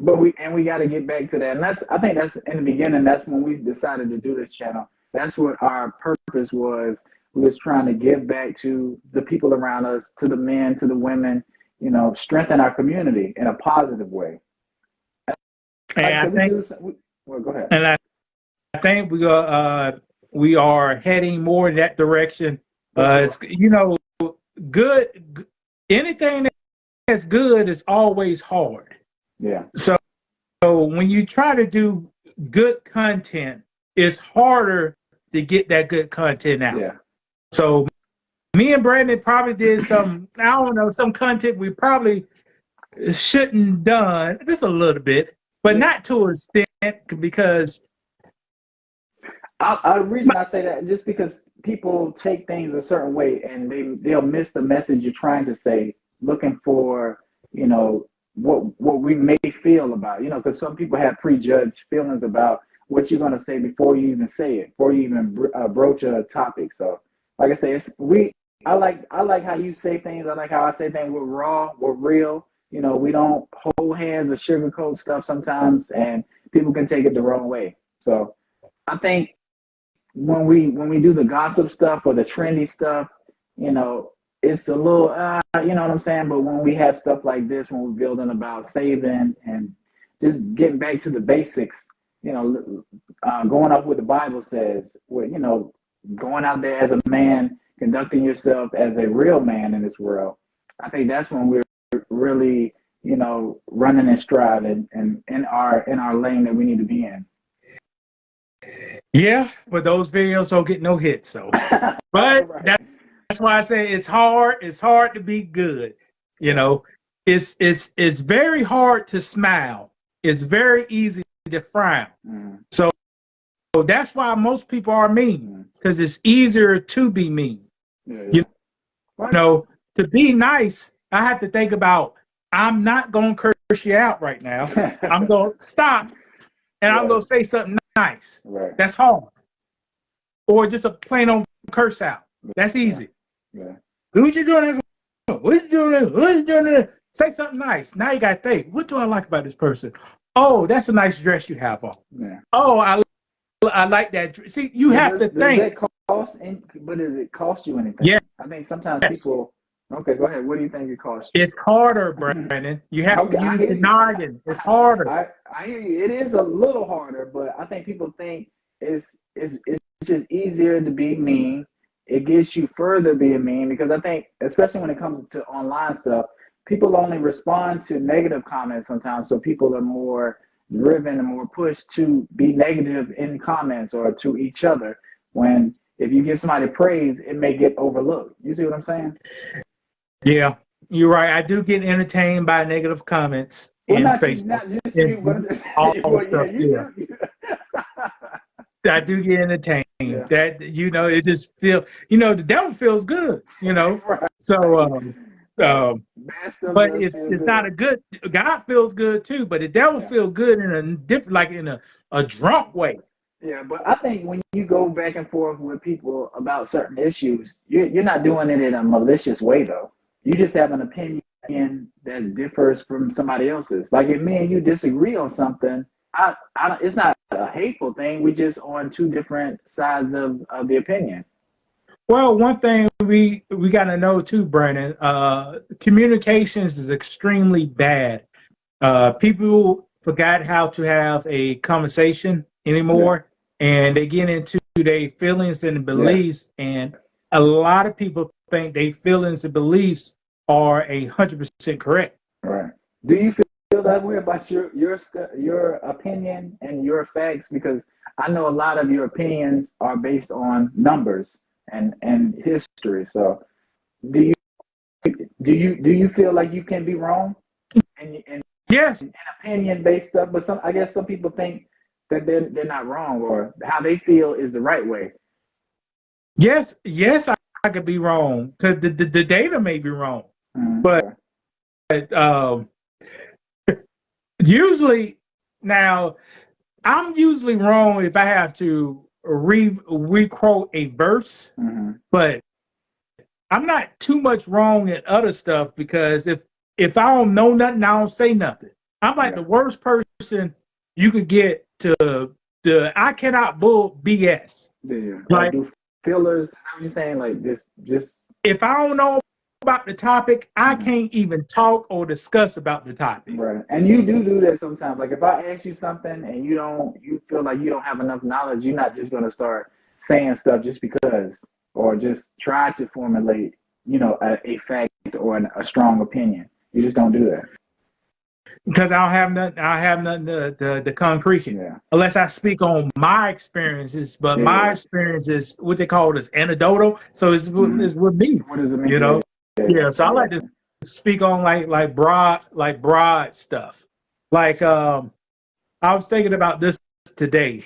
but we got to get back to that, and I think that's in the beginning. That's when we decided to do this channel. That's what our purpose was. We was trying to give back to the people around us, to the men, to the women. Strengthen our community in a positive way. And Like I I said, think, well, go ahead. and I think we are heading more in that direction. It's good. Anything that's good is always hard. Yeah. So when you try to do good content, it's harder to get that good content out. Yeah. So me and Brandon probably did some, I don't know, some content we probably shouldn't done just a little bit, but not to an extent, because the reason I say that just because people take things a certain way and they'll miss the message you're trying to say, looking for what we may feel about, because some people have prejudged feelings about what you're going to say before you even say it, before you even broach a topic. So like I say, I like how you say things. I like how I say things. We're raw, we're real. We don't hold hands or sugarcoat stuff sometimes, and people can take it the wrong way. So I think when we do the gossip stuff or the trendy stuff, it's a little, you know what I'm saying? But when we have stuff like this, when we're building about saving and just getting back to the basics, going off what the Bible says, going out there as a man, conducting yourself as a real man in this world, I think that's when we're really, running in stride and in our lane that we need to be in. Yeah, but those videos don't get no hits, so. But right. That's why I say it's hard. It's hard to be good. It's very hard to smile. It's very easy to frown. So that's why most people are mean, because it's easier to be mean. To be nice, I have to think about, I'm not going to curse you out right now. I'm going to stop and I'm going to say something nice. Right. That's hard. Or just a plain old curse out. That's easy. Yeah. What you doing? What you doing? What you doing? Say something nice. Now you got to think, what do I like about this person? Oh, that's a nice dress you have on. Yeah. Oh, I like that. See, you have to think. But does it cost you anything? Yeah. I think sometimes people. Okay, go ahead. What do you think it costs you? It's harder, Brandon. You have to use the noggin. It's harder. I hear you. It is a little harder, but I think people think it's just easier to be mean. It gets you further being mean, because I think, especially when it comes to online stuff, people only respond to negative comments sometimes. So people are more driven and more pushed to be negative in comments or to each other. When if you give somebody praise, it may get overlooked. You see what I'm saying? Yeah, you're right. I do get entertained by negative comments in Facebook. Not just you, but stuff. Yeah. I do get entertained. Yeah. That it just feels. The devil feels good. Right. So, but it's not a good. God feels good too, but the devil feels good in a different, like in a drunk way. Yeah, but I think when you go back and forth with people about certain issues, you're not doing it in a malicious way, though. You just have an opinion that differs from somebody else's. Like if me and you disagree on something, it's not a hateful thing. We just on two different sides of the opinion. Well, one thing we got to know too, Brandon, communications is extremely bad. People forgot how to have a conversation anymore, and they get into their feelings and beliefs, and a lot of people think their feelings and beliefs are 100% correct. Right. Do you feel that way about your opinion and your facts? Because I know a lot of your opinions are based on numbers and history. So do you feel like you can be wrong? And yes, an opinion based stuff, but I guess some people think that they're not wrong, or how they feel is the right way. Yes, I could be wrong, because the data may be wrong, but usually now I'm usually wrong if I have to re-quote a verse, but I'm not too much wrong in other stuff, because if I don't know nothing, I don't say nothing. I'm like the worst person you could get to I cannot bull BS. Yeah. Like, do fillers. How are you saying? Like just if I don't know about the topic, I can't even talk or discuss about the topic. right. And you do that sometimes. Like if I ask you something and you feel like you don't have enough knowledge, you're not just gonna start saying stuff just because, or just try to formulate, a fact or a strong opinion. You just don't do that. Because I have nothing to concrete it. Yeah. Unless I speak on my experiences, but my experience is what they call is anecdotal. So it's with me. What does it mean? You know? Yeah. So I like to speak on like broad stuff. Like I was thinking about this today.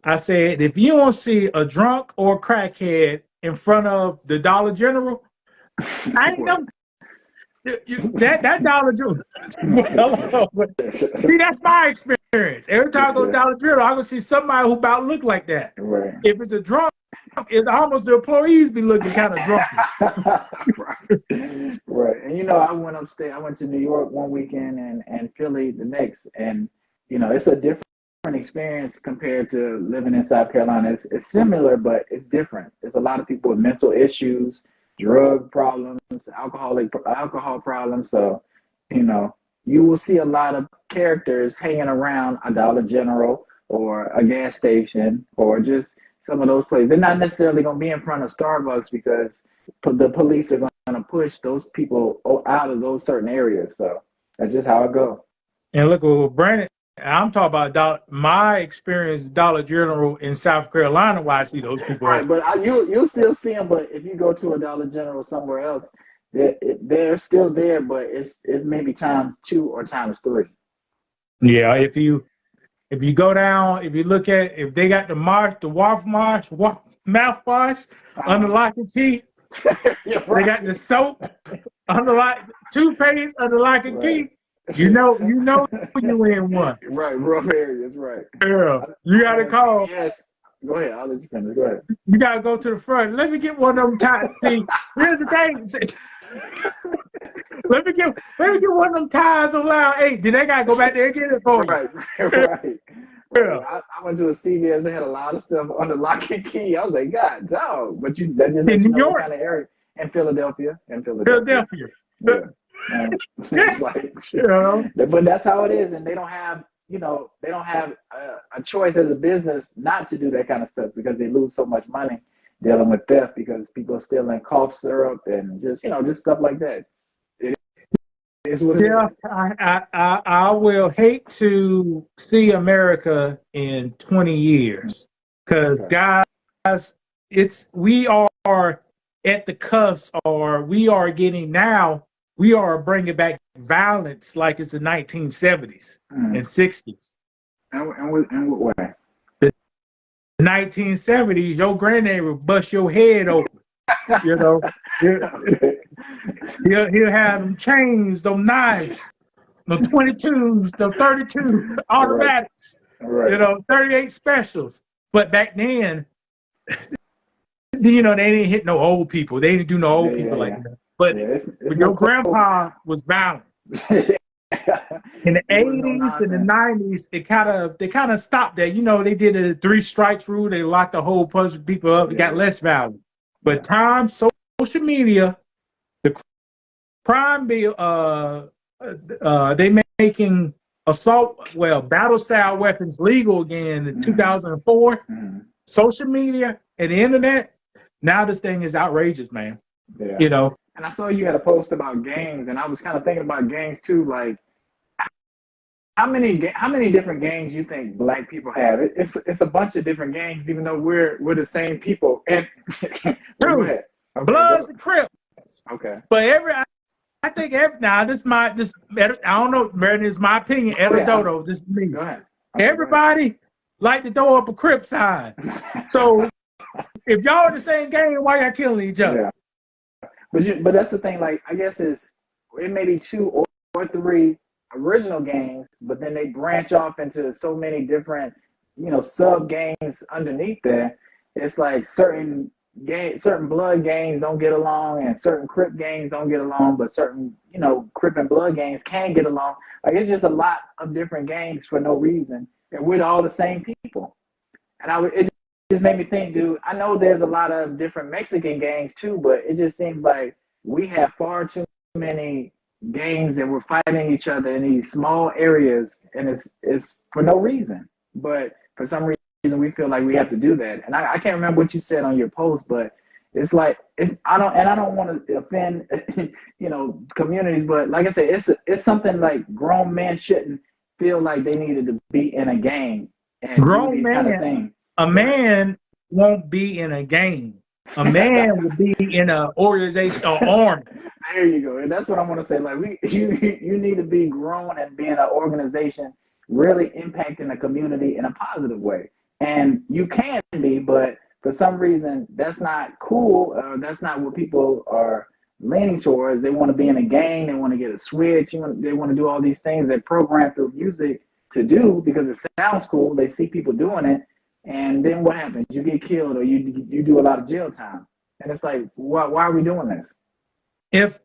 I said, if you don't see a drunk or a crackhead in front of the Dollar General, I ain't know. That Dollar General. See, that's my experience. Every time I go to Dollar General, I can see somebody who about look like that. Right. If it's a drunk, it's almost the employees be looking kind of drunk. Right. And I went upstate. I went to New York one weekend and Philly the next. And it's a different experience compared to living in South Carolina. It's similar, but it's different. There's a lot of people with mental issues, drug problems, alcohol problems. So, you will see a lot of characters hanging around a Dollar General or a gas station or just some of those places. They're not necessarily going to be in front of Starbucks because the police are going to push those people out of those certain areas. So that's just how it goes. And look, well, Brandon, I'm talking about my experience Dollar General in South Carolina where I see those people. Right, but you'll still see them. But if you go to a Dollar General somewhere else, they're still there, but it's maybe times 2 or times 3. Yeah, if you go down, if you look at, if they got the mouthwash under lock and key, right. They got the soap under lock, toothpaste under lock and key. You know you in one. Right, rough areas, right. Yeah, you got to call. Yes. Go ahead, I'll let you finish. Go ahead. You got to go to the front. Let me get one of them ties. See, here's the thing. Let me get one of them ties on loud 8. Then they got to go back there and get it for you. Right. Yeah. I went to a CVS. They had a lot of stuff under lock and key. I was like, God, dog. But that just in New York, kind of area. In Philadelphia. Yeah. It's like, but that's how it is, and they don't have a choice as a business not to do that kind of stuff because they lose so much money dealing with theft because people are stealing cough syrup and just stuff like that. It is what it is. I will hate to see America in 20 years because guys, we are at the cusp, or we are getting now. We are bringing back violence like it's the 1970s and 60s. And what way? The 1970s, your granddad would bust your head open. He'll have them chains, them knives, the 22s, the 32 automatics, right. 38 specials. But back then, they didn't hit no old people. They didn't do no old people like that. But it's your grandpa was violent. In the 80s and the 90s, they kind of stopped that. They did a 3 strikes rule. They locked the whole bunch of people up. It got less violent. But social media, the crime bill, they making battle style weapons legal again in 2004. Social media and the internet. Now this thing is outrageous, man. Yeah. And I saw you had a post about gangs, and I was kind of thinking about gangs too. Like, how many different gangs you think Black people have? It's a bunch of different gangs, even though we're the same people. And go ahead. Bloods and Crips. Okay. But I think now I don't know. This is my opinion. Dodo. This is me. Go ahead. Everybody like to throw up a Crip sign. So if y'all in the same gang, why y'all killing each other? Yeah. But that's the thing. Like, I guess it may be 2 or 3 original gangs, but then they branch off into so many different, sub gangs underneath there. It's like certain certain blood gangs don't get along, and certain Crip gangs don't get along, but certain, Crip and blood gangs can get along. Like, it's just a lot of different gangs for no reason, and we're all the same people. And it just made me think, dude. I know there's a lot of different Mexican gangs too, but it just seems like we have far too many gangs and we're fighting each other in these small areas, and it's for no reason. But for some reason, we feel like we have to do that. And I can't remember what you said on your post, but it's like I don't want to offend communities, but like I said, it's something like grown men shouldn't feel like they needed to be in a gang and do these kind of things. A man won't be in a gang. A man will be in an organization or army. There you go. And that's what I want to say. Like, you need to be grown and be in an organization really impacting the community in a positive way. And you can be, but for some reason that's not cool. That's not what people are leaning towards. They want to be in a gang. They want to get a switch. They want to do all these things that program through music to do because it sounds cool. They see people doing it. And then what happens? You get killed, or you do a lot of jail time. And it's like, why are we doing this? If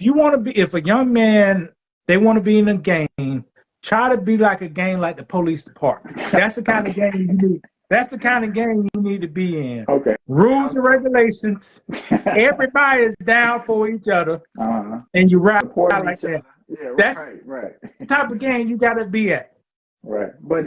you want to be, if a young man, they want to be in a gang, try to be like a gang like the police department. That's the kind of gang you need. That's the kind of gang you need to be in. Okay. Rules and regulations. Everybody is down for each other, and you ride like that. Yeah, that's right. the type of gang you got to be at. Right, but